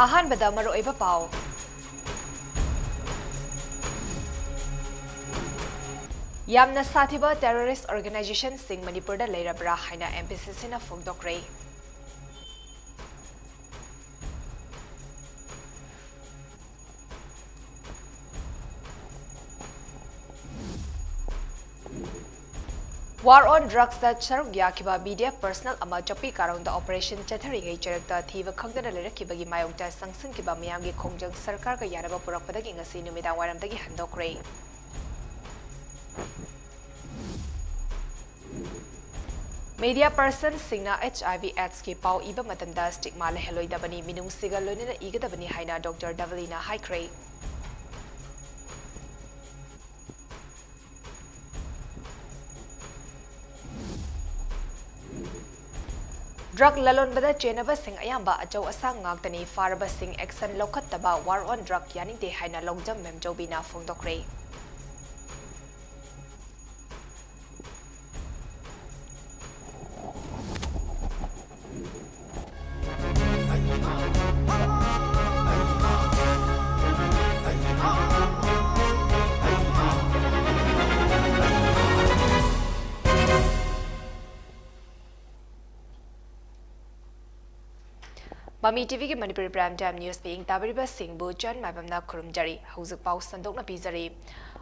ꯑꯍꯥꯟꯕꯗ ꯃꯔꯨꯑꯣꯏꯕ ꯄꯥꯎ ꯌꯥꯝꯅ ꯁꯥꯊꯤꯕ ꯇꯦꯔꯣꯔꯤꯁꯠ ꯑꯣꯔꯒꯅꯥꯏꯖꯦꯁꯟꯁꯤꯡ ꯃꯅꯤꯄꯨꯔꯗ ꯂꯩꯔꯕ꯭ꯔꯥ ꯍꯥꯏꯅ MPCCꯅ ꯐꯣꯡꯗꯣꯛꯈ꯭ꯔꯦ꯫ War on drugs da saruk yakiba BDF personal ama chopi karong da operation chathari charakta thiba khangdana lerakibagi mayongta sangsinkiba miyamgi khongjang sarkar ka yanaba purakpadagi ngasi numidang waramdagi handokre. Media person singna HIV/AIDS ki pau iba matamda stigma leheloidabani minung siga loinina igadabani haina Dr. Davalina haikre. Drug lalonbada chenaba sing ayamba achau asang ngagtani faraba sing action lokhattaba war on drug yani de haina longjam memjobina phongdokre. MAMI TV ki Manipuri Prime Time News being tabiriba singbu John MAIBAM kurumjari hauzik pau sandok na pizari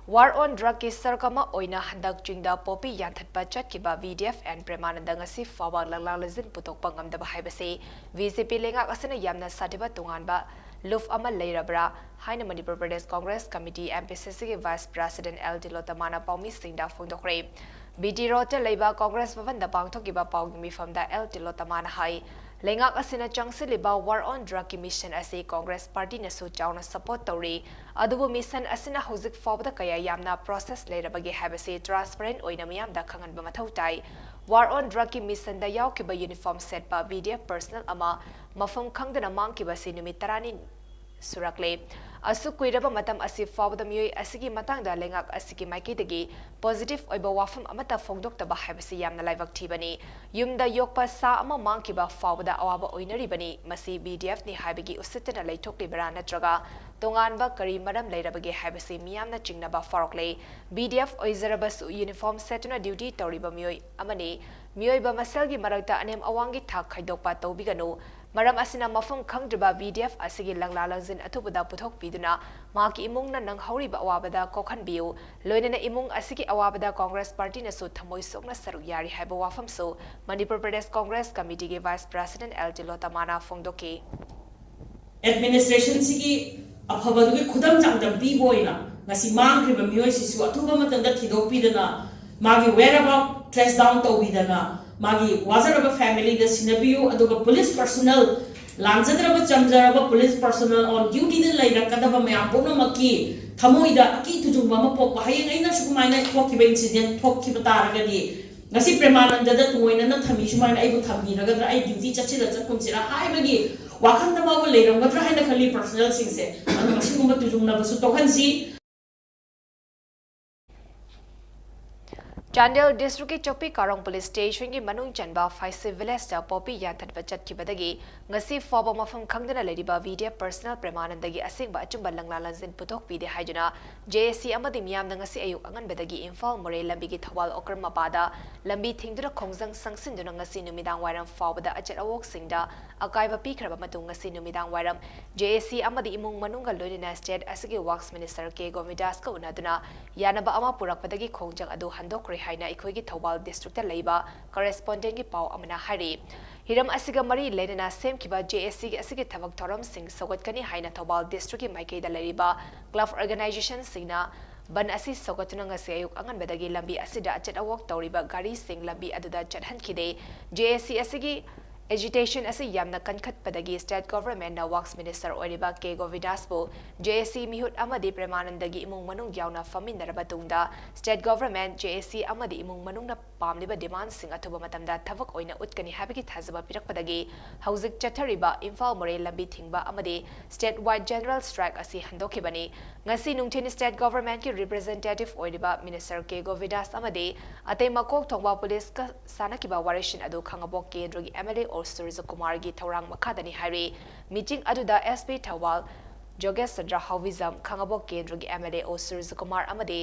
war on drug ki sarkama oina handak jingda popi yanthatpa chatkiba VDF and Premananda ngasi fawa lalalizin putok pangamdaba haibase VCP lenga asana yamna satiba tunganba luf ama leirabra haina Manipur Pradesh Congress Committee MPCC ki Vice President L Dilotamana paumi singda phongdokre BT Rote leiba Congress Bhavan da pangthokiba paugmi famda L Dilotamana hai Lengak asina changsiliba war on drug mission asi Congress Party na su chawna support tawri adubu mission asina hauzik fawda kaya yamna process leirabagi habase transparent oina miyamda khanganba mathau tai war on drug mission da yawkiba uniform set pa BDF personal ama mafam khangdana mangkiba si numit 10 surakle asu kuiraba matam asi fawda miyoi asigi matangda lengak asigi maikidagi positive oiba wafam amata phongdoktaba habasi yamna laibak thibani yumda yokpa sa ama mangkiba fawda awaba oinaribani masi BDF ni haibagi usitana leithoklibara natraga tonganba kari maram leirabagi habasi miyamna chingnaba farokle BDF oizarabasu uniform setuna duty tawriba miyoi amani miyoi ba masalgi marakta anem awangi thak khaidokpa tawbiganu Maram asina mafam khangdriba BDF asigi langlalangzin atubada puthok piduna maki imungna nang hauriba awabada kokhanbiu loinana imung asigi awabada Congress Party na su thamoi sokna saruk yari haiba wafam so Manipur Pradesh Congress Committee ke Vice President L Dilotamana phongdoki Administration sigi afhabadugi khudam changdam piboina ngasi mangkhriba miyoi sisu athuba matanda thidok pidana magi whereabout trace down tawbidana Magi wazaraba family the sinabiu aduga police personnel langjadraba chamjaraba police personnel on duty the laira kadaba mayam purna maki thamoida aki tujungba ma pok hayeng aina sukumaina thokiba incident thokiba taragadi ngasi premananda da tuoina na thami sumaina aibu thamni ragadra ai duty chachila chakunchira haibagi wakhanda ma leiram gadra haina khali personnel singse anu masingumba tujungna basu tokhansi Chandel District ki Chopi Karong Police Station ki manung chanba 5 village da popi yanthatba chatkibadagi ngasi foba mafam khangdana leriba VDF personal premanandagi asingba achumba langlalanzin putok pide haijuna JSC amadi miyamna ngasi ayuk anganbadagi Imphal More lambi ki thawal okram mapada lambi thingdura khongjang sangsinduna ngasi numidang wairam fawada achat awok singda akaiba pikhraba matung ngasi numidang wairam JSC amadi imung manunga loinina state asigi works minister ke Gomidas ka unaduna yanaba ama purakpadagi khongjang adu handokre haina ikhoi Thawal district ta leiba correspondent ki pau amana hari hiram asiga mari lenana sem kiba JSC ki asigi thabak thoram sing sogot kani haina Thawal district ki maikei da leiba club organization singna ban asi sogotuna ngasi ayuk angan bedagi lambi asida achat awok tawriba gari sing lambi aduda chathan khide JSC asigi agitation asi yamna kankhat padagi state government na works minister oiriba ke Govidaspo JSC mihut amadi premanandagi imung manung yauna faminaraba tungda state government JSC amadi imung manung na pamliba demand sing athuba matamda thavak oina utkani habiki thazaba pirakpadagi hauzik chathariba Imphal More lambi thingba amadi state wide general strike asi handokibani ngasi nungthin state government ki representative oiriba minister ke Govidas amadi atei makok thongba police ka sanakiba warishin adu khangabok kendrogi MLA O Suryakumar gi thorang makhadani hari meeting aduda SP Thawal Jogesh Chandra Hauvizam Khangabo Kendra gi MLA O Suryakumar amadi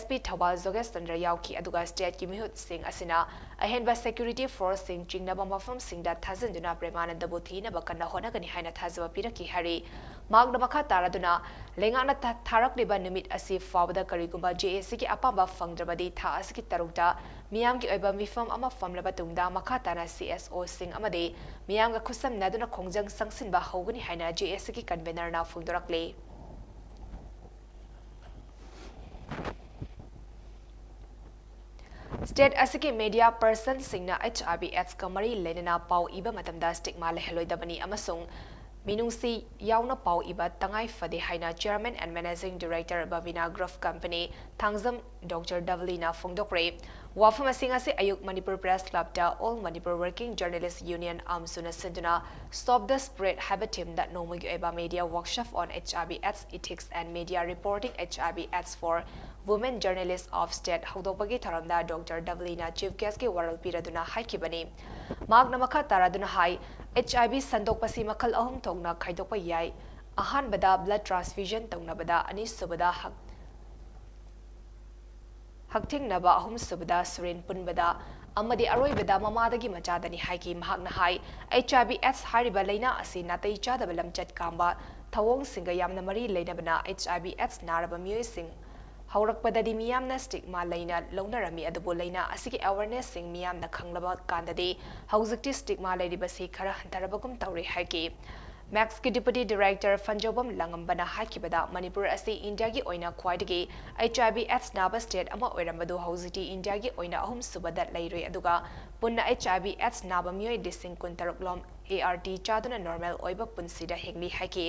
SP Thawal Jogesh Chandra yauki aduga state ki mihut sing asina ahenba security force sing chingnaba mafam singda thazanduna Premananda Buthi na bakana honagani haina thazwa piraki hari magna makha taraduna lengana tharak liba numit asi fawda karigumba JAC ki apamba fangdrabadi tha asiki tarukta miyam ki oiba mifam ama famlaba tungda makha tana CSO sing amade miyam ga khusam naduna khongjang sangsinba hogani haina JAC ki convener na fuldorakle State asiki media person singna HIV/AIDS kamari lenena pau iba matamda stigma leheloidabani amasung Minungsi yauna pau iba tangai fade haina Chairman and Managing Director Bavina Grove Company Thangzam Dr. Davlina Fongdokre Wafam asingasi ayuk Manipur Press Club da All Manipur Working Journalists Union Amsuna Sinduna Stop the Spread Habitim that no eba media workshop on HIV/AIDS ethics and media reporting HIV/AIDS for Women Journalists of State Haudopagi Taramda Dr. Davlina Chief Guest ki waral piraduna haikibani Magna makha taraduna hai HIV sandokpasi makal ahum tongna khaidokpa yai ahan bada blood transfusion tongna bada ani subada hakting naba ahum subada surin punbada amadi aroi bada mamadagi machadani haiki mahakna hai HIV/AIDS hariba leina asi natai chada balam chat kamba thawong singa yamna mari leina bana HIV/AIDS naraba miyoi sing Haurakpadadi miyamna stigma laina launarami adubo laina asiki awareness sing miyamna khanglaba kandadi hauzikti stigma lairibasi khara hantarabagum tawri haiki Max ki Deputy Director Fanjobam Langambana hakibada Manipur asi India gi oina khwaidagi HIV/AIDS naba state ama oirambadu hauziti India gi oina ahum subada lairoi aduga punna HIV/AIDS naba miyoi dising kuntaruklom ART chaduna normal oiba punsida hengli haiki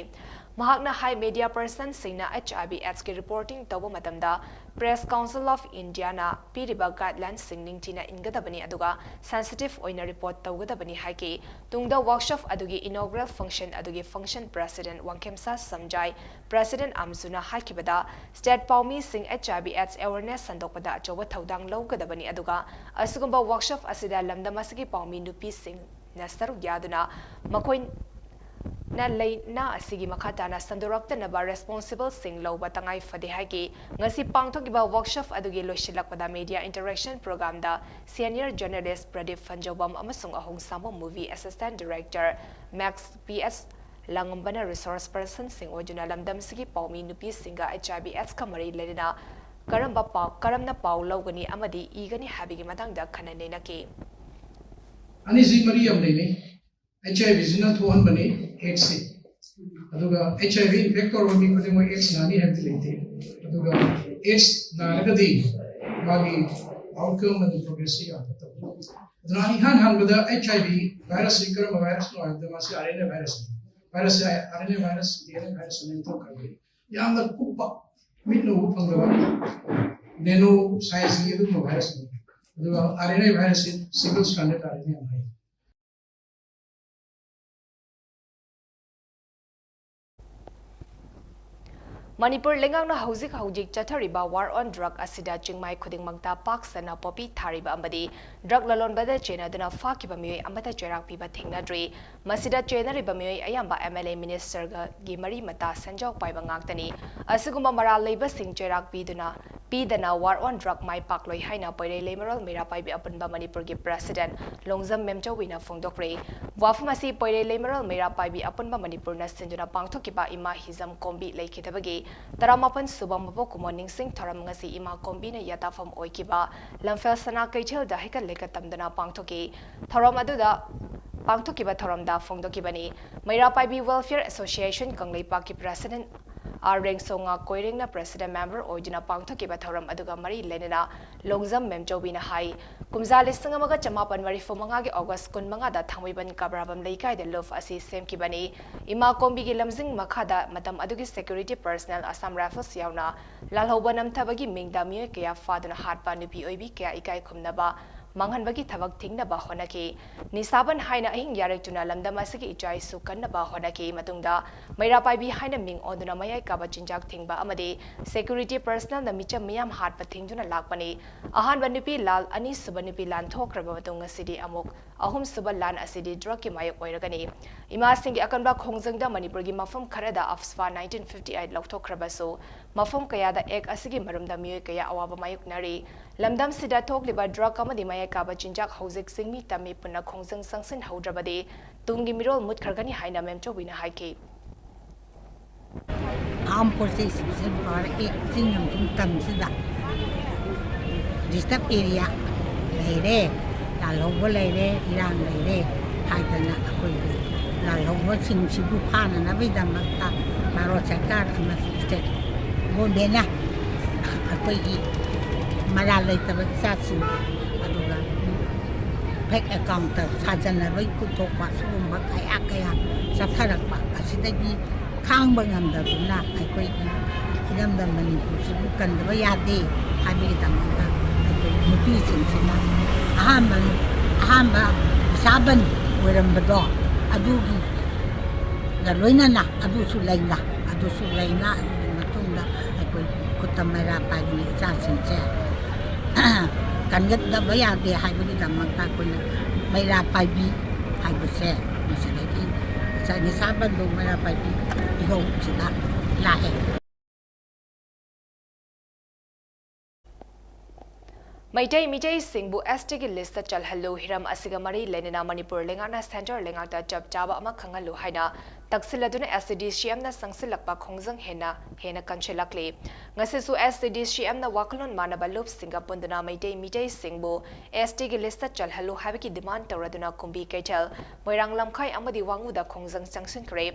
Mahakna high media person singna HIV/AIDS ki reporting tawba matamda Press Council of India na piriba guidelines singning tina ingadabani aduga sensitive oina report tawgadabani haiki tungda workshop adugi inaugural function adugi function president Wangkemsa Samjai president Amsuna hakibada state paumi sing HIV/AIDS awareness sandokpada achoba thaudang lawgadabani aduga asugumba workshop asida lamdamasigi paumi nupi sing nastaru yaduna makoi na lay na asigi makhatana sandorakta naba responsible sing low batangai fade hagi ngasi pangthokiba workshop adugi loisilakpada media interaction program da senior journalist Pradeep Fanjobam amasung ahong samo movie assistant director Max PS Langambana resource person sing ojuna lamdam sigi paumi nupi singa HIV/AIDS kamari ledina karamna pau lawgani amadi igani habigi matangda khanane naki ani ji mari am nei HIV zina thohan bani AIDS aduga HIV infect or mi khode mo AIDS nani have lete aduga AIDS na lagadi magi outcome and progress ya aduna ni han bada HIV virus ikar virus no adda masi RNA virus RNA virus DNA virus ne to kai yam da kuppa minno phangwa nano size ye du virus ne aduga RNA virus single stranded RNA am hai Manipur lengangna haujik chathariba war on drug asida chingmai khudingmangta paksana popi thariba ambadi drug lalonbada chena dana fakiba miyoi amata cherak piba thingnadri masida chenariba miyoi ayamba MLA minister ga gi mari mata sanjok paiba ngaktani asugumba maral leiba sing cherak pidana war on drug mai pakloi haina poire lemeral mera paibi apunba Manipur gi president Longzam Memchawina Fongdokre wafmasi poire lemeral mera paibi apunba Manipur na sinduna pangthokiba ima hizam kombi leikhitabagi Taramapan subam mabo kumoning sing tharam ngasi ima kombina yatafam oikiba lamfel sana kaichel da heka leka tamdana pangthoki tharam aduda pangthokiba tharamda fongdokibani Maira Paibi Welfare Association Kangleipa ki president Reng Songa Koirengna president member oidina pangthokiba tharam aduga mari lenena Longzam Memchawina hai kumza listing amaga chamapan mari fomanga gi August 15 da thangwiban kabrabam leikai de love asi semkibani ima kombi gi lamjing makhada matam adugi security personnel Assam Rifles yauna lalhoba namthabagi mingda miyo kaya faduna hatpa nupi oibi kaya ikai khumnaba manghanbagi thabak thingnaba honaki nisaban haina ahing yarektuna lamdam asigi ichai su kannaba honaki matungda mairapaibi haina ming oduna mayai kaba chinjak thingba amade security personnel na micha miyam hatpa thingduna lakpani ahanba nupi lal ani suba nupi lan thokraba matunga sidi amok ahum suba lan asidi drug ki mayok oiragani ima singi akanba khongjangda manipur gi mafam kharada afsfa 1958 lokthokraba so mafam kaya da ek asigi marumda miyoy kaya awaba mayok nari lamdam sida thokliba drug amadi mayai kaba chinjak hojik singmi tami punna khongjang sangsin haudrabade tungi mirol mut khargani haina memchobina haike am process sen par ek singam sum tam sida disturb area leire la lobo leire irang leire haidana akoi la lobo sing sibu phana na bidam ta maro chakar ama state go bena akoi i mara le ta sa su aduga pek account sajana bai ku to pa su ma kaya kaya satharak pa asidagi khang bangam da na akoi i dam dam Manipur su kan da ya de habi dam ta akoi mupi sing sina ahamba saban weram bado adugi da loina na adu su laina adu matungda akoi kutamara pa ni cha sin che kan gat da ba ya de habi dam ta ko na maira pa bi habi se masalaki sa ni saban do maira pa bi iho sida la he Maitai Mijay Singbu ST ki list chal hallo hiram asiga mari lenina Manipur lengana center lengata jab jaba ama khangalu haina taksiladuna SDCM na sangsilakpa khongjang hena kanchilakle ngase su SDCM na waklon manaba lop singapunduna Maitai Mijay Singbu ST ki list chal hallo habiki demand tawraduna kumbi kaital moirang lamkhai amadi wanguda khongjang sangsin kre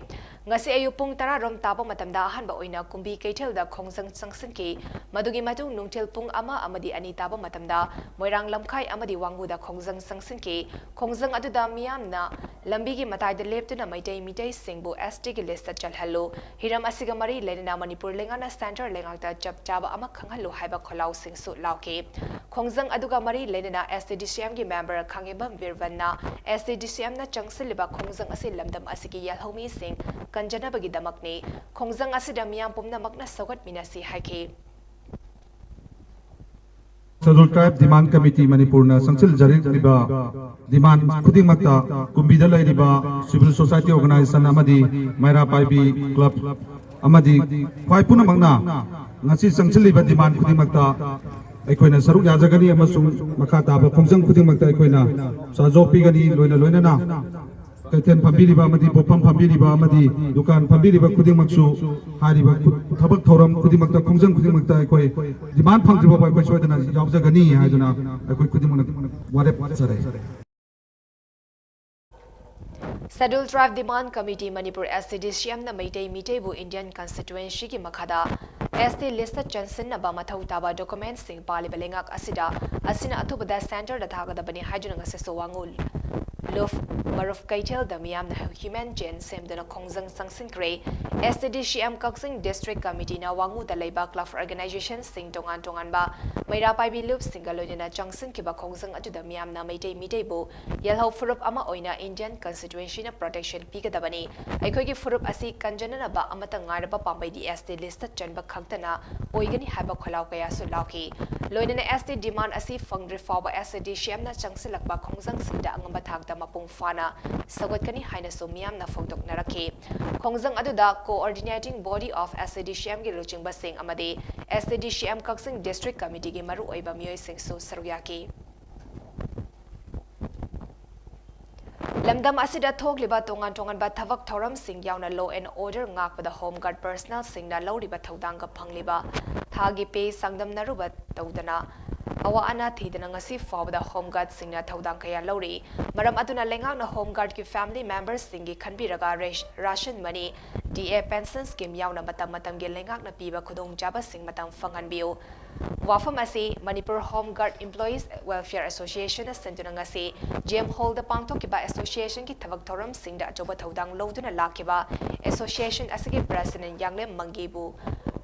ngase ayu pung tara rom tapa matamda hanba oina kumbi kaital da khongjang sangsin ki madugi matung nungtel pung ama amadi ani tapa matam moirang lamkhai amadi wanguda khongjang sangsin ki khongjang aduda miyamna lambi gi matai de leptuna Maitai Mijay Singbu ST ki list chal hallo hiram asiga mari lenina Manipur lengana center lengakta chap chaba ama khanghallo haiba kholau singsu lauke khongjang aduga mari lenina SDCM gi member khangibam virvanna SDCM na changsiliba khongjang asi lamdam asigi yalhomi sing kanjana bagi damakni khongjang asida miyam pumna makna sagat minasi haike Scheduled Tribe Demand Committee Manipur na sangsil jarik riba demand khuding makta kumbida lai riba civil society organization amadi Maira Paibi club amadi khwai puna mangna ngasi sangsil riba demand khuding makta aikoina saruk yajagani amasung makha taba khongjang khuding makta aikoina sajok pigani loina na kaiten phambiriba amadi bopam phambiriba amadi dukan phambiriba khuding maksu hariba thabak thoram khuding makta khongjang khuding makta aikoi demand phangtriba ba aikoi soidana yawjagani haiduna aikoi khuding makna warep sare Scheduled Tribe Demand Committee Manipur SDCM na Maitai Mijay bu Indian constituency ki makhada ST list chansin na ba mathau taba documents sing pali balengak asina athubada center da thagada bani hajuna ngase so wangul Love Maruf Kaitel the Miam Human Gen Semdana Khongjang Sangsin Kre SDCM Kaksing District Committee na Wangu the Labor Club Organization Sing Tongan ba Maira Paibi Loop Singalona Jangsin Kiba Khongjang atu the Miam na Maitai Mijay bu Yelho Furup ama oina Indian constituency na protection pigadabani Aikogi Furup asi kanjana na ba amata ngaraba pambay di SD list chanba khaktana oigani haba kholau kaya su lauki loina SD demand asi fangri fawa SDCM na changsilakba Khongjang singda angamba thagda mapung fana sagotkani haina so miyam na phongtok naraki khongjang aduda coordinating body of SDCM gi luchingba sing amade SDCM Kaksing District Committee gi maru oiba miyoi sing so saruyaki lamdam asida thokliba tongan ba thavak thoram sing yauna law and order ngakpada home guard personnel sing na lawriba thodang ka phangliba thagi pe sangdam naruba tawdana awa ana thidana ngasi fawda home guard singna thodang kaya lawri maram aduna lengak na home guard ki family members singi khanbiraga ration money DA pension scheme yauna matam ge lengak na piba khudong jaba sing matam phanganbiu wafam asi Manipur Home Guard Employees Welfare Association sentuna ngasi GM Hall da pangthokiba association ki thavak thoram singda achoba thodang loduna lakiba association asigi president yangle mangibu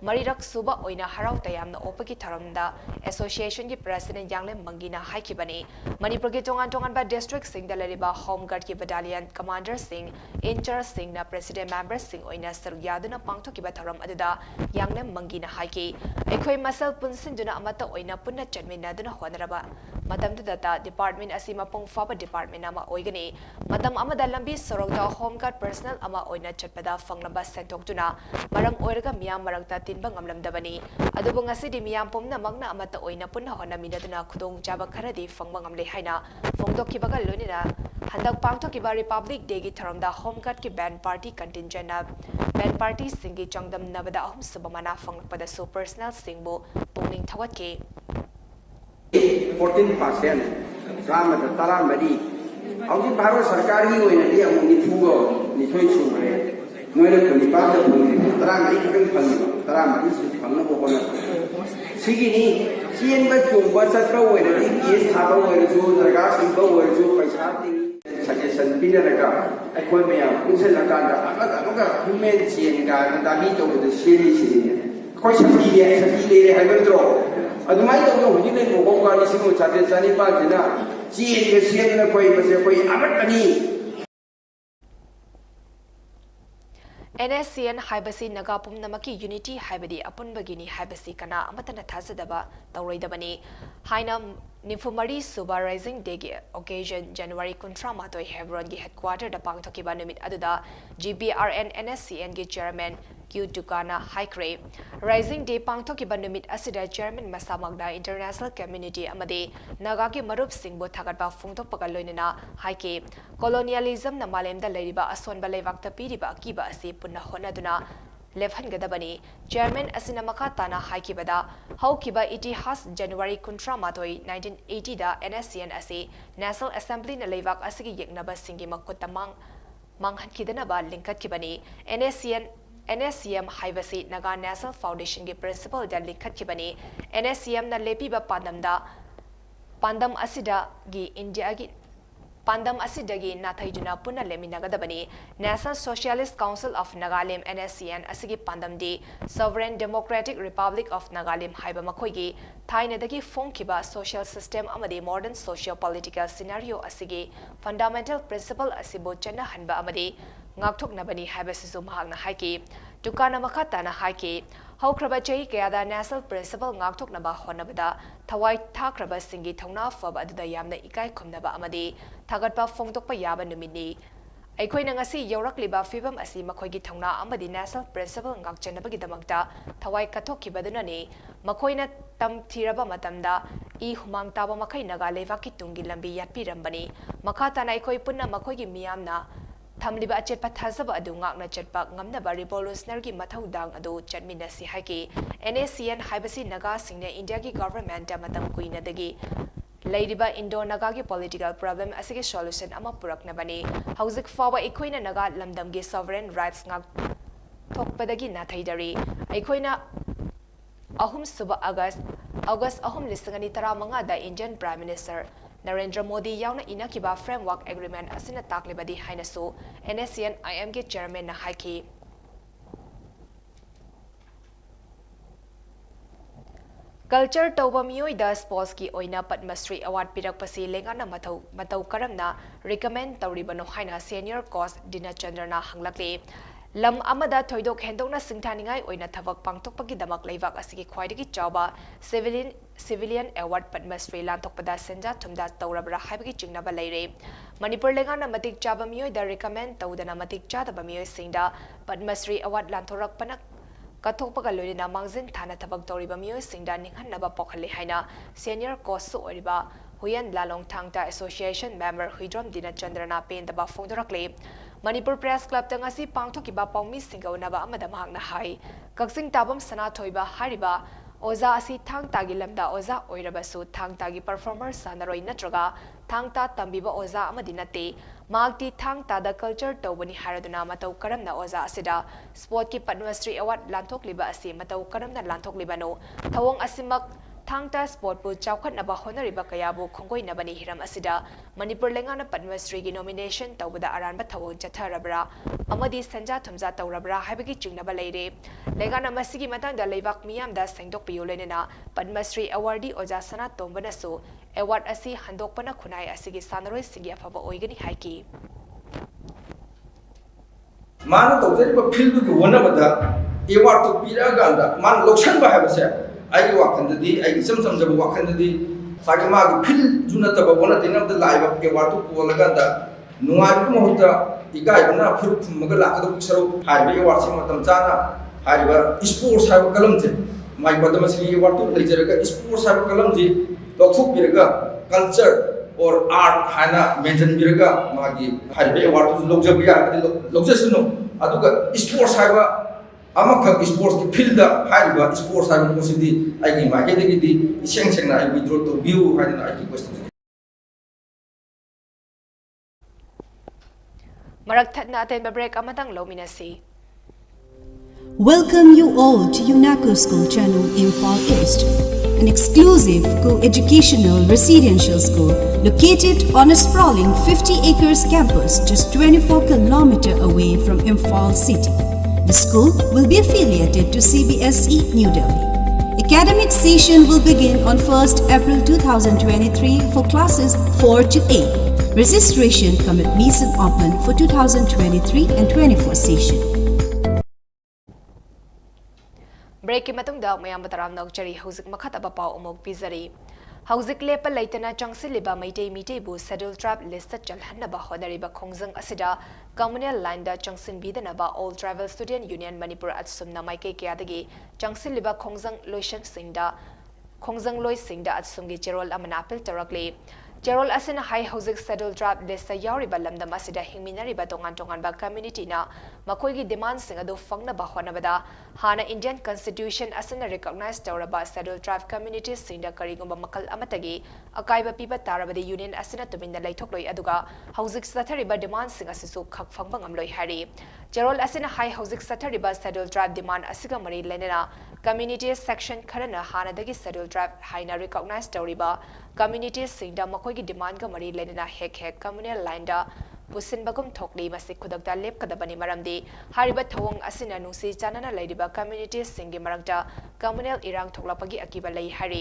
marirak suba oina harau tayamna opaki tharamda association ki president yangle mangina haikibani Manipur ki tongan ba district sing da lariba home guard ki battalion commander sing in charge sing na president member sing oina saruk yaduna pangthoki ba tharam aduda yangle mangina haiki ekhoi masal punsin duna amata oina punna chatmina duna honaraba madam data department asima pong faba department ama oigani madam amada lambi sorokda home guard personnel ama oina chatpada fanglaba sentok tuna maram oiraga miyam marakta tinba ngamlamdabani adubu ngasidi miyam pomna magna amata oina punna hona minaduna khudong jaba kharadi fangba ngamle haina fongdokkibaga lonina handak pangthokiba republic day gi tharamda home guard ki band party contingent na band party singi changdam nabada ahum subamana fanglakpada so personal singbo pungning thawatke 14% Rama the Taramadi. Audi Baro Sarkari when a young Nifugo, Nitoisu, Noel Punipa, Taramadi, Taramadi, Pangabo. Sigini, seeing but you was a go when a years have over to the gas and go over to by starting suggestion Pinaraga, Aquamia, Uselaganda, Human Sien Garden, Damito with the Shiri. Question media is a delay, I will draw. Adumai to go in the Boga Simu Sani Pagina, see the Siena Koi was a Koi Amatani. NSCN Haibasi Nagapum Namaki Unity Haibadi upon Bagini Haibasi Kana Amatana Tazadaba, Tauridabani, Hainam Nifumari Suba Rising Day occasion January Kuntramato Hebron headquarter the Pangtokiba Numit Aduda, GBRN NSCN Chairman. Tukana Haikre Rising Day Pangtokiba Numit Asida Chairman Masamagda International Community Amade Nagaki Marup Singbo Tagatba Fungto Pagaloinina Haike Colonialism na Malemda Leriba Aswan Balevakta Piriba Kiba Asi Punna Honaduna Lefhan Gadabani Chairman Asinamakatana Haikibada Haukiba Itihas January Kuntramatoi 1980 da NSCN Asi National Assembly na Levak Asigi Yaknaba Singi Makutamang Manghan Kidanaba Linkat Kibani NSCM Haibasi Naga National Foundation ki principal da likhat kibani NSCM na lepiba pandam asida gi India gi pandam asida gi nathaijuna punna leminagadabani National Socialist Council of Nagalim NSCN asigi pandam di Sovereign Democratic Republic of Nagalim haiba makhoigi thainadagi fongkiba social system amadi modern socio political scenario asigi fundamental principle asibo channa hanba amadi ngakthok nabani haibasisu mahakna haiki tukana makhatana haiki haukraba chei kayada national principle ngakthok naba honabada thawai thakraba singi thongna fab aduda yamna ikai khomnaba amadi thagatpa fongtokpa yaba numini aikhoina ngasi yorakliba fibam asi makhoigi thongna amadi national principle ngakchanabagi damakta thawai kathokibadunani makhoina tamthiraba matamda I humang taba makai naga levaki tungi lambi yatpirambani makhatana aikhoi punna makhoigi miyamna Tamliba Chetpa Tazaba Adu Ngakna Chetpa Ngamnaba Revolutionary Mathaudang Adu Chatminasi Haiki NSCN Haibasi Naga Singna India ki government Matam Kuina Dagi Ladiba Indo Naga ki political problem asigi solution ama puraknabani Hauzik Fawa Equina Naga Lamdamgi sovereign rights ngak Thokpadagi Nathaidari Equina Ahum Suba August Ahum Listangani Taramanga da Indian Prime Minister Narendra Modi yauna inakiba framework agreement asina taklibadi hainasu NSCN IMG chairman na haiki Culture tauba mioi da sports ki oina Padmasri award pirakpasi lengana matau karamna recommend tauribano haina senior coach Dinachandrana hanglakle Lam amada thoidok hendokna singthaningai oina thabak pangtokpagi damak leivak asigi khwaidagi chawba civilian award Padmasri lantokpada senja thumda taurabra haibagi chingnaba leire Manipur lengana matik chaba mioi da recommend taudana matik chadaba mioi singda Padmasri award lantorak panak Kathokpaga loina mangzin thana thabak toriba mioi singda ninghanaba pokhale haina senior coach su oriba Huyan Lalong Thangta Association member Huidrom Dinachandrana Pendaba Fongdorakle Manipur Press Club tangasi pangthokiba pawmi singaunaba amada mahakna hai Kaksing tabam sana thoiba hariba Oza asi thangta gi lamda oza oirabasu thangta gi performer sanaroi natraga thangta tambiba oza amadi nate magti thangta da culture tawbani haraduna matau karamna oza asida sport ki Padmasri award lanthokliba asi matau karamna lanthokliba no thawong asimak thangta sport bu chawkhat naba honariba kayabu khongoi nabani hiram asida Manipur lengana Padma Shri gi nomination tawbada aranba thawong chatharabra amadi sanja thumja tawrabra haibagi chingnaba leire lengana masigi matangda leibak miyamda sengdok piyolena Padma Shri awardee Oja Sana Tombanasu award asi handokpana khunai asigi sanaroi sigi afaba oigani haiki Mana tawjariba field du wonabada award to piraganda man loksanba habase ai wakhandadi ai samsamjaba wakhandadi sagama gi field junataba bona tinamda laiba award to polaganda nuai du mohta igaibna furu thummaga lakada biksaro harbi award sing matam chana hariba sports haiba kalamje mai padamasi award to lejaraga sports haiba kalamji lokthuk biraga culture or art hana mention biraga magi harbe award to lokjabiya lokjasunu aduga sports haiba amakha sports ki field da haiba sports haiba mosidi aigi magi degi iseng sengna ai withdraw to view haina ai question marak thatna aten break amatang lominasi Welcome you all to UNACO School Channel Imphal East, an exclusive co-educational residential school located on a sprawling 50 acres campus just 24 km away from Imphal city. The school will be affiliated to CBSE New Delhi. Academic session will begin on 1st April 2023 for classes 4 to 8. Registration commences open for 2023 and 24 session. Break matungda mayam bataram nokchari hauzik makhataba paw umok pizari hauzik lepa leitana changsiliba maitei mitei bu schedule trap list chalhanaba hodariba khongjang asida communal line da changsin bidanaba all travel student union Manipur atsumna maike kyadagi changsiliba khongjang loisan singda atsumgi cherol amana apel tarakli Gerald asina high housing schedule trap list yauri balamda masida hingminari batongan ba community na makoigi demand sing ado fangna ba honabada hana Indian constitution asina recognize tawraba schedule trap communities sinda karigumba makal amatagi akaiba piba tarabadi union asina tuminda laithokloi aduga housing sathariba demand sing asisu khak fangbang amloi hari Gerald asina high housing sathariba schedule trap demand asiga mari lenena community section kharana hana dagi schedule trap haina recognize tawriba communities singda makoigi demand ga mari lenena hek communal line da pusin bagum thokli masi khudakta lep kadabani maramdi hariba thawong asina nungsi chanana laidiba communities singi marakta communal irang thoklapagi akiba lai hari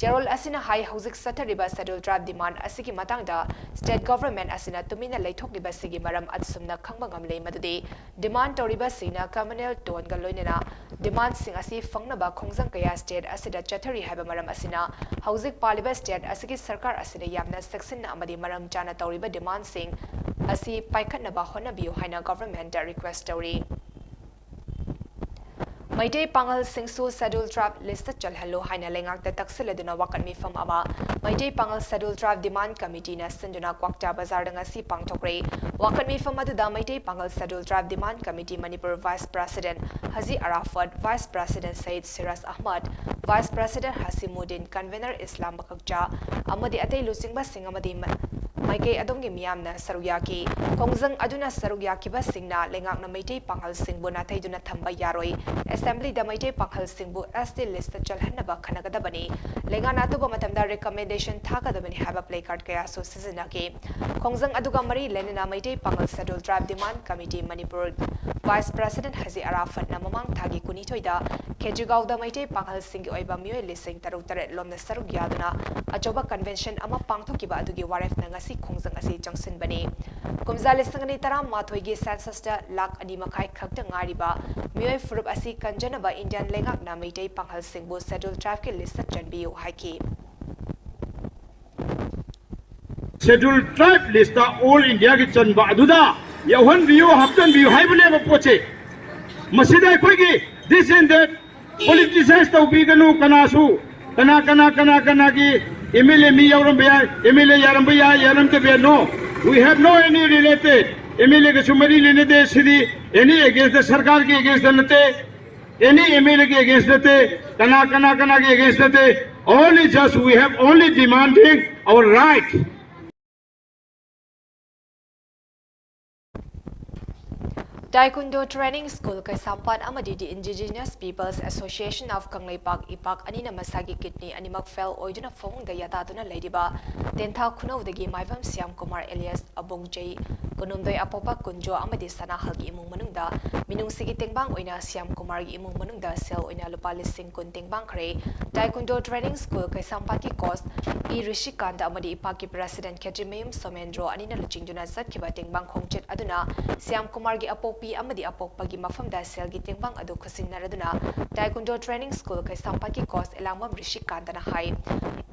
Gerald asina high housing sathariba schedule trap demand asigi matangda state government asina tumina laithokliba sigi maram atsumna khangbangam lei madudi demand toriba sina communal ton ga loinena demand sing asi fangnaba khongjang kaya state asida chathari haiba maram asina housing paliba state asigi sarkar asina yamna section na amadi maram chana toriba demand sing asi paikhatnaba honabiu haina government request tori Maitei Pangal Singsu schedule trap list chalhallo haina lengak ta takseleduna wakan mi fam ama Maitei Pangal schedule trap demand committee na sinduna kwakta bazar danga si pangthokre wakan mi fam aduda Maitei Pangal schedule trap demand committee Manipur vice president Haji Arafat vice president Said Siras Ahmad vice president Hasimuddin convener Islam Bakakcha amadi atei lusingba singamadi Maikei adongi miyamna saruyaki khongjang aduna saruyaki ba singna lengak na Maitei Pangal singbu na thaiduna thamba yaroi assembly da Maitei Pangal singbu ST list chalhanaba khanagadabani lengana tuba matamda recommendation thagadabani haba play card kaya so sizinaki khongjang aduga mari lenina Maitei Pangal schedule tribe demand committee Manipur vice president Haji Arafat na mamang thagi kunithoida Kejigau da Maitei Pangal singi oiba mioi lising taruk taret lomna saruk yaduna achoba convention ama pangthokiba adugi waref na ngasi khongjang asi jangsin bani kumjali sangani taram mathoigi census da lak ani makai khakta ngariba mioi furup asi kanjanaba Indian lengak na Maitei Pangal singbu schedule tribe ke list chanbiu haiki schedule tribe list all India ki chanba aduda yawan view haptan view haibane ba poche masida koigi this and that politicians to biganu kanasu kana ki MLA mi yaram baya MLA yaram ke be no we have no any related MLA ke sumari lene de sidi any against the sarkar ke against the nate any MLA ke against the kana ke against the only just we have only demanding our right Taekwondo Training School Kaisampan amadi the Indigenous Peoples Association of Kangleipak Ipak anina masagi kidney animak fell oiduna phone the yataduna ladyba tentha kuno the game MAIBAM Siam Kumar Elias Abongjay Kunumdoi Apopa Kunjo amadi sana halgi imung manungda minung sigi tengbang oina Siam Kumar gi imung manungda sel oina lupa lising kun tengbang kre Taekwondo Training School Kaisampan ki cost I Rishikanda amadi Ipaki President Kejimim Somendro anina luchingduna zat kiba tengbang khongchet aduna Siam Kumar gi Apopi amadi apokpagi mafamda selgi tengbang adu khusinnaraduna Taekwondo Training School Kaisampaki cost elangmam Rishikandana hai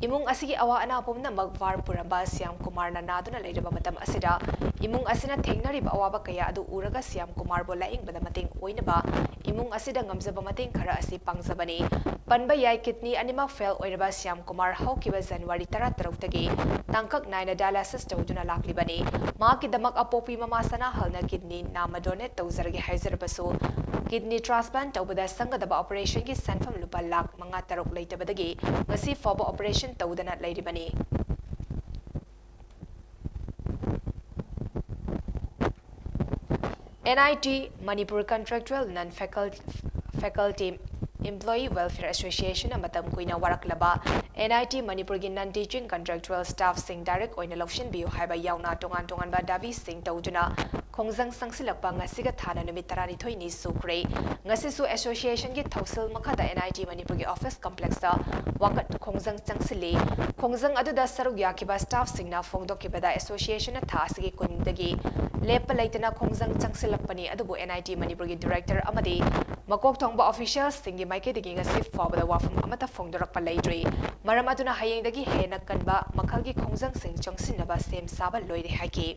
imung asigi awa ana pomna magwar puramba Siam Kumar na naduna leiraba matam asida imung asina thengnariba awaba kaya adu uraga Siam Kumar bo laing bada mateng oinaba imung asida ngamjaba mateng khara asi pangjabani panba yai kidney anima fail oiraba Siam Kumar haukiba January 13 tagi tangkak naina dialysis tawduna laklibani ma ki damak apopi mama sana halna kidney nama donate tawzarge haizarbasu kidney transplant tawbada sangadaba operation ki sanfam lupa lak manga tarok leitabadagi ngasi foba operation tawdana leiribani NIT Manipuri Contractual Non-Faculty Employee Welfare Association amatam kuina waraklaba NIT Manipur gi non-teaching contractual staff sing direct oina loction biu haiba yauna tongan ba davi sing tawjuna khongjang sangsilakpa ngasiga thana numit 12 ni sukre ngasi su association gi thausil makhada NIT Manipur gi office complex da wakat khongjang changsili khongjang adu da saruk yakiba staff sing na phongdok kibada association na thasigi kundagi lepa laitana khongjang changsilakpani adubu NIT Manipur gi director amadi makok thongba officials sing gi maike digi ngasi fawbada wafum amata phongdorakpa leidri maram aduna hayeng dagi hena kanba makhalgi khongjang sing changsinaba sem saba loire haki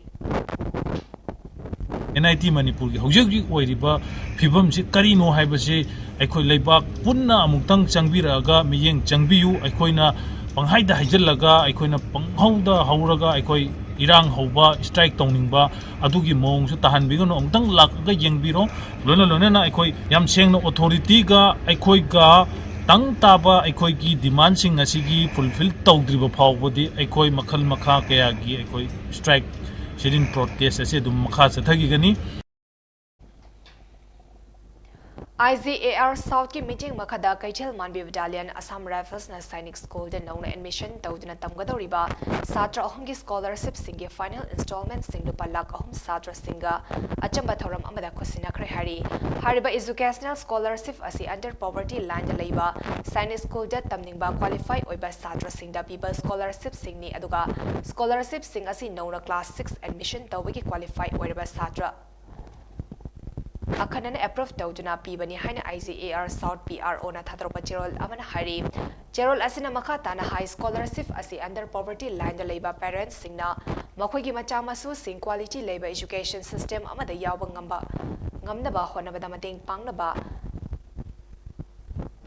NIT Manipur gi hojek oiriba phibam si karino haibase aikoi leibak punna amuktang changbiraga miyeng changbiyu aikoina panghaida haijallaga aikoina panghauda hauraga aikoi irang hauba strike tongningba adugi mong su tahan bigono amtang lakaga yengbiro lona na aikoi yam sengno authority ga aikoi ga tang taba aikoi gi demand sing asigi fulfill tawdriba phawbodi aikoi makhal makha kaya gi aikoi strike Shirin protest ase dum makha sathagi gani IZAR South ki meeting makada Kaichel Manbi Battalion Assam Rifles na Sainik School de nauna admission tawduna tamgadoriba satra ahum gi scholarship singi final installment sing lupa lak ahum satra singa achamba thoram amada khosina khre hariba educational scholarship asi under poverty line leiba Sainik School de tamningba qualify oiba satra singda piba scholarship singni aduga scholarship sing asi nauna class 6 admission tawgi qualify oiba satra Akhanana approve tawduna pibani haina IZAR South PRO na thatropa cherol amana hari cherol asina makha tana high scholarship asi under poverty line da leiba parents singna makhoi gi macha masu sing quality leiba education system amada yawa ngamnaba honabada mateng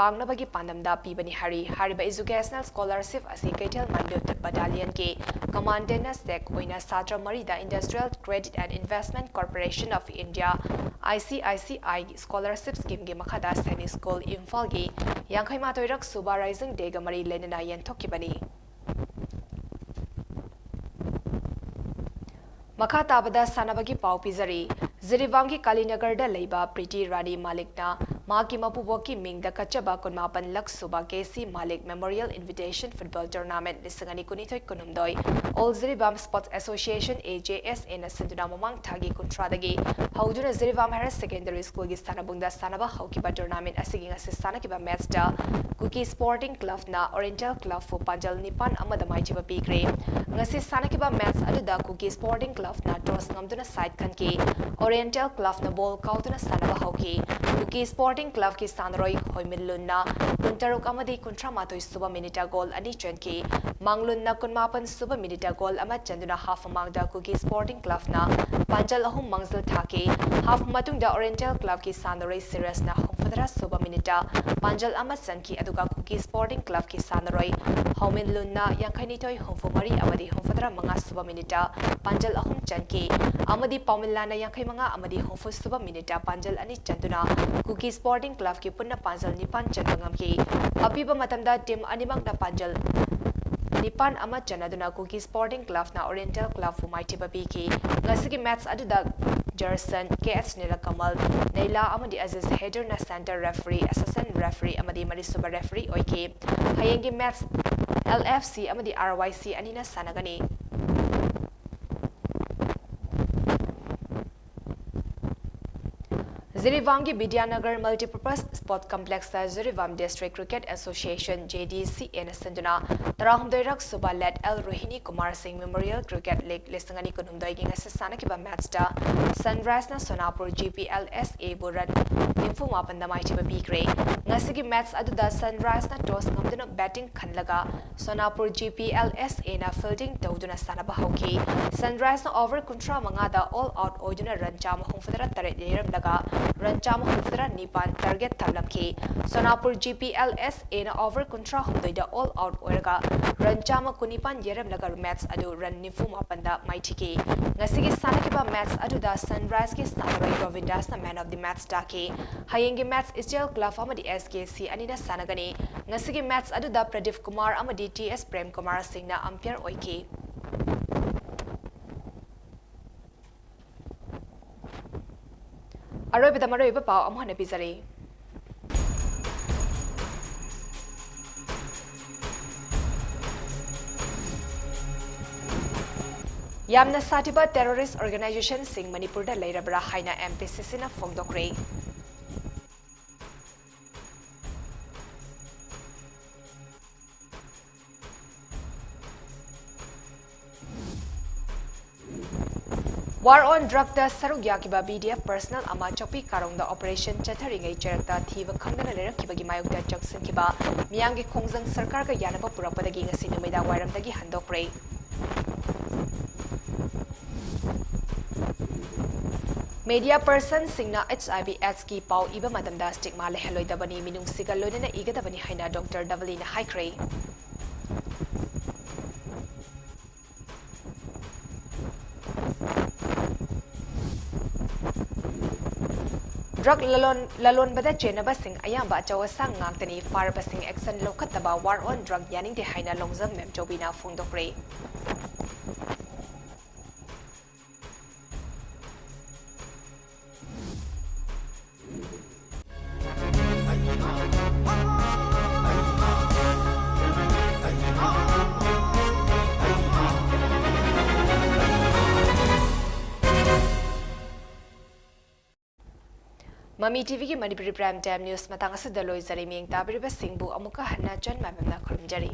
pangnabagi pandamda pibani hariba educational scholarship asi Kaichel Manbi Battalion ke commandant na sek oina satra marida Industrial Credit and Investment Corporation of India ICICI scholarship scheme ge makhada Sainik School Imphal gi yankhai matoirak suba rising day ga mari lenana yanthokibani makha tabada sanabagi pau pizari Zirivangi Kalinagar da leiba Priti Rani Malikna Maki Mapuboki Ming da Kachaba Kunmapan Lak Suba KC Malik Memorial Invitation Football Tournament Nisangani Kunitoy Kunumdoi All Ziribam Sports Association AJS in a Sinduna Mamang Tagi Kuntradagi Hauduna Ziribam Harris Secondary School Gistanabunda Sanaba Haukiba Tournament Assiging Assistana Kiba Matchda Kuki Sporting Club na Oriental Club for Panjal Nipan Amada Maichiba Pigre Ngasi Sanakiba Match Aduda Kuki Sporting Club na Toss Ngamduna Side Kanki Oriental Club na ball kautuna sanaba hauki Kuki Sporting Club ki sanroi hoimilunna kuntaruk amadi kuntramatoi suba minita goal ani chenki manglunna kunmapan suba minita goal ama chanduna half mangda Kuki Sporting Club na panjal ahum mangzal thaki half matungda Oriental Club ki sanroi series na humfadra suba minita panjal ama chanki aduga Kuki Sporting Club ki sanroi hoimilunna yankhainitoi humfumari amadi humfadra manga suba minita panjal ahum chanki amadi pamilana yankhai manga amadi hofus suba minita panjal ani chanduna Kuki Sporting Club ki punna panjal nipan chandangam ki apiba matamda team animak na panjal nipan ama chanaduna Kuki Sporting Club na Oriental Club fu maiti babi ki ngasigi match aduda Jerson, KS Nilakamal, Neila Amadi Aziz Header na Center Referee, Assistant Referee Amadi Marisuba Referee Oike, Hayengi Match LFC Amadi RYC Anina Sanagani. Zirivangi Bidyanagar Multipurpose Sport Complex Zirivam District Cricket Association JDC and Sanduna Tarahumdoirak Suba led L Rohini Kumar Singh Memorial Cricket League Listangani Kunumdoiging Assasana Kiba Match Sunrise na Sonapur GPLSA Buran Infuma Pandamaitiba Bigre Nasigi Match Aduda Sunrise na Toss Ngamduna Batting Kanlaga Sonapur GPLSA na Fielding Dauduna Sanaba Hoki Sunrise na over Kuntra Mangada All Out Oduna Ranchama Humfadra Taret Yeram Ranchama Humfadra Nipan Target Tablamki Sonapur GPLSA na over Kuntra Humdoida All Out Oiraga Ranchama Kunipan Yeram Lagar Match Adu Ran Nifuma Panda Maitiki Nasigi Sanakiba Match Aduda Sunrise ki Snagaroy Govindas na Man of the Match Daki Hayengi Match Isjel Club Amadi SKC Anina Sanagani Nasigi Match Aduda Pradip Kumar Amadi TS Prem Kumar Singh na Umpire Oiki Aroy bida maroy ba pao amuhan epizari Yamna Satiba Terrorist Organization Sing Manipur da Lairabra Haina MPCC na Fongdokre. War on drug da Sarugya kiba BDF personal ama chopi karong da operation chatharingai cherakta thiba khangdana lerakkiba gi mayok da jaksin kiba miyangi khongjang sarkar ka yanaba purapadagi ngasi numida wairam dagi handokre. Media person singna HIV/AIDS ki pau iba madamda stigma leheloi dabani minung sigal loina iga dabani haina Dr. Davalina Haikre. Drug lalon bada chenaba sing ayamba chawa sang ngangtani farba sing action lokataba war on drug yaning de haina longjam mem chobina fungdokre. MAMI TV ki Manipuri Prime Time News matang sa daloy zari miyang tabiri ba singbu amuka hana John MAIBAM na kurumjari.